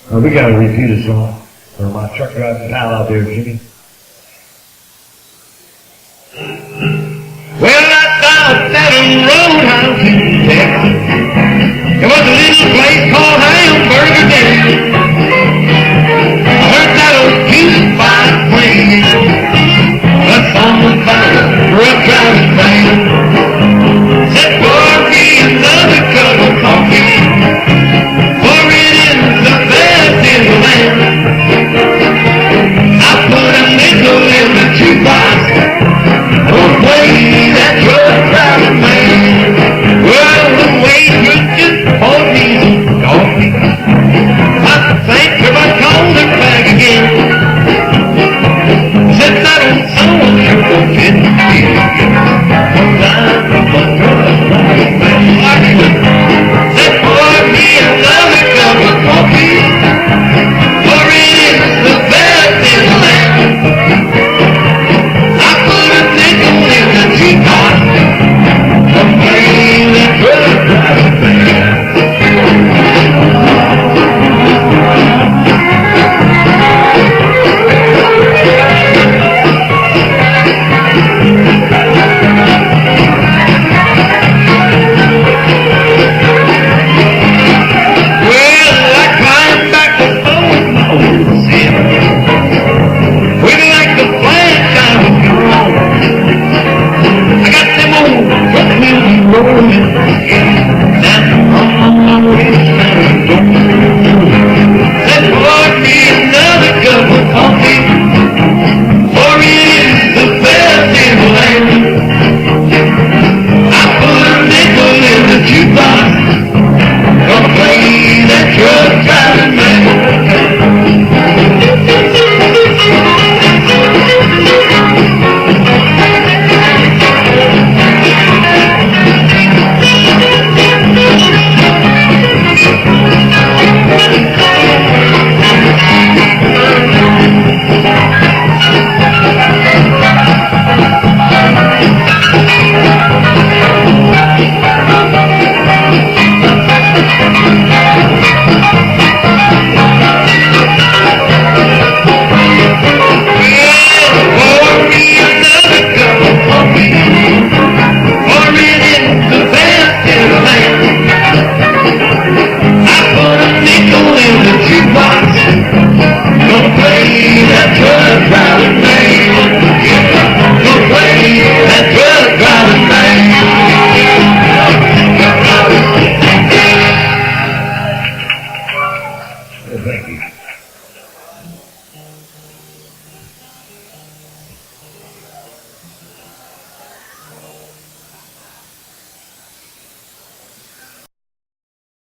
We gotta repeat a song for my truck driving pal out there, Jimmy. Well, I thought that a roadhouse in Texas, there was a little place called Hamburger Den. I heard that old jukebox playing a song about a truck driving man. Said, pour me another cup of coffee, for it is the best in the land. I put a nickel in the jukebox, oh, play that truck driving man. Well, the waitress just poured me some coffee. I thanked her by calling her back again. Said that old song sure don't fit me. Sometimes I'm a truck driving man. Said pour me another cup of coffee, for it is the best in the land. I put a nickel in the jukebox, I'm playing that truck driving man. Thank you.